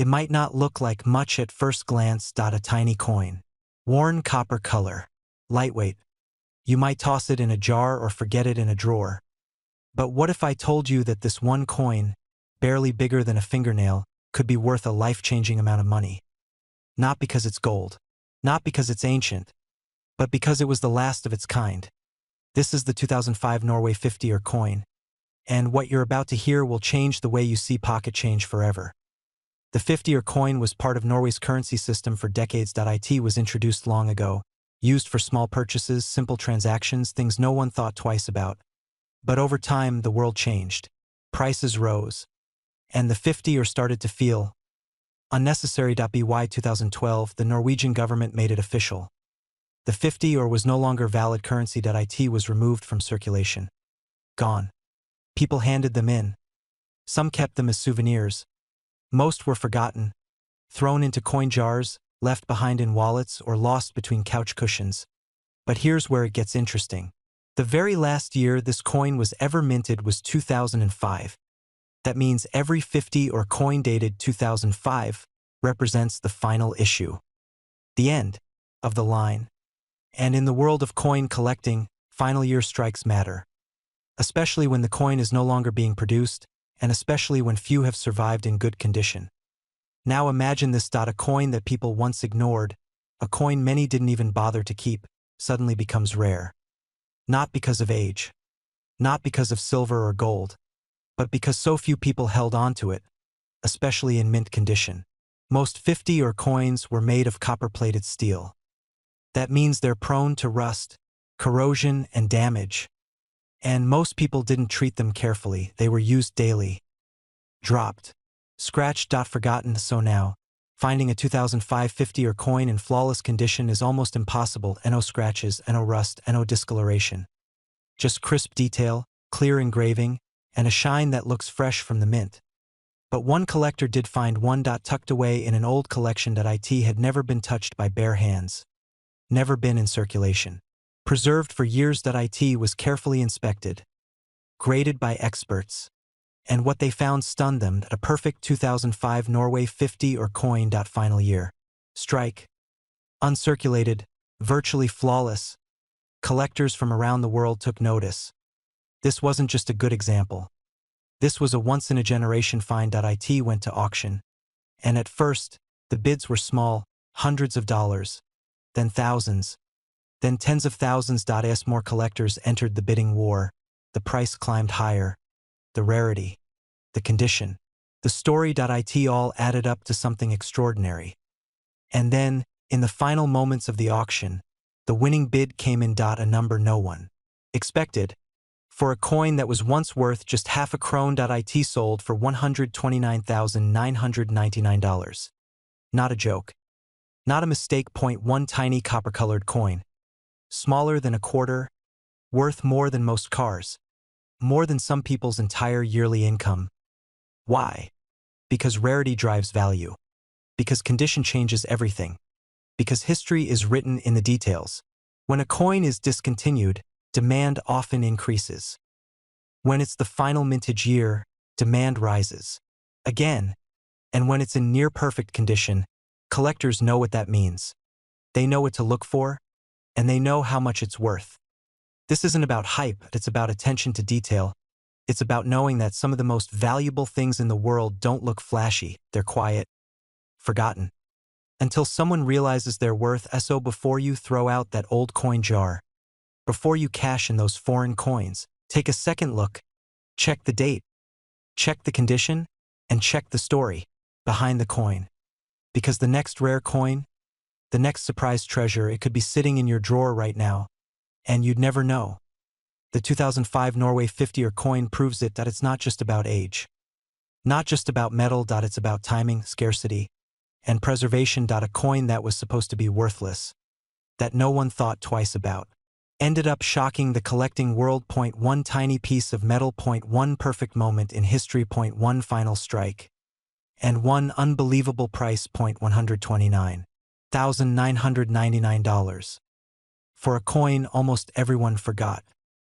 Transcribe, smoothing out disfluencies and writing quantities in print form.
It might not look like much at first glance. A tiny coin. Worn copper color. Lightweight. You might toss it in a jar or forget it in a drawer. But what if I told you that this one coin, barely bigger than a fingernail, could be worth a life-changing amount of money? Not because it's gold. Not because it's ancient. But because it was the last of its kind. This is the 2005 Norway 50 coin. And what you're about to hear will change the way you see pocket change forever. The 50 coin was part of Norway's currency system for decades. It was introduced long ago, used for small purchases, simple transactions, things no one thought twice about. But over time, the world changed. Prices rose. And the 50 started to feel unnecessary. By 2012, the Norwegian government made it official. The 50 was no longer valid currency. It was removed from circulation. Gone. People handed them in. Some kept them as souvenirs. Most were forgotten, thrown into coin jars, left behind in wallets, or lost between couch cushions. But here's where it gets interesting. The very last year this coin was ever minted was 2005. That means every 50 coin dated 2005 represents the final issue. The end of the line. And in the world of coin collecting, final year strikes matter. Especially when the coin is no longer being produced, and especially when few have survived in good condition. Now imagine this. A coin that people once ignored, a coin many didn't even bother to keep, suddenly becomes rare. Not because of age. Not because of silver or gold. But because so few people held on to it, especially in mint condition. Most 50 coins were made of copper-plated steel. That means they're prone to rust, corrosion, and damage. And most people didn't treat them carefully. They were used daily. Dropped. Scratched. Forgotten. So now, finding a 2005 50 coin in flawless condition is almost impossible. No scratches, no rust, no discoloration. Just crisp detail, clear engraving, and a shine that looks fresh from the mint. But one collector did find one. Tucked away in an old collection. It had never been touched by bare hands. Never been in circulation. Preserved for years. It was carefully inspected, graded by experts, and what they found stunned them. A perfect 2005 Norway 50 coin. Final year strike. Uncirculated, virtually flawless. Collectors from around the world took notice. This wasn't just a good example. This was a once-in-a-generation find. It went to auction. And at first, the bids were small, hundreds of dollars, then thousands. Then tens of thousands. As more collectors entered the bidding war, the price climbed higher. The rarity, the condition, the story. It all added up to something extraordinary. And then, in the final moments of the auction, the winning bid came in. A number no one expected. For a coin that was once worth just half a krone. It sold for $129,999. Not a joke. Not a mistake. One tiny copper-colored coin. Smaller than a quarter, worth more than most cars, more than some people's entire yearly income. Why? Because rarity drives value. Because condition changes everything. Because history is written in the details. When a coin is discontinued, demand often increases. When it's the final mintage year, demand rises. Again. And when it's in near-perfect condition, collectors know what that means. They know what to look for, and they know how much it's worth. This isn't about hype, it's about attention to detail. It's about knowing that some of the most valuable things in the world don't look flashy, they're quiet, forgotten. Until someone realizes their worth. So before you throw out that old coin jar, before you cash in those foreign coins, take a second look. Check the date, check the condition, and check the story behind the coin. Because the next rare coin, the next surprise treasure, it could be sitting in your drawer right now, and you'd never know. The 2005 Norway 50 coin proves it. That it's not just about age. Not just about metal. It's about timing, scarcity, and preservation. A coin that was supposed to be worthless, that no one thought twice about, ended up shocking the collecting world. One tiny piece of metal. One perfect moment in history. One final strike. And one unbelievable price. $129,999. For a coin almost everyone forgot.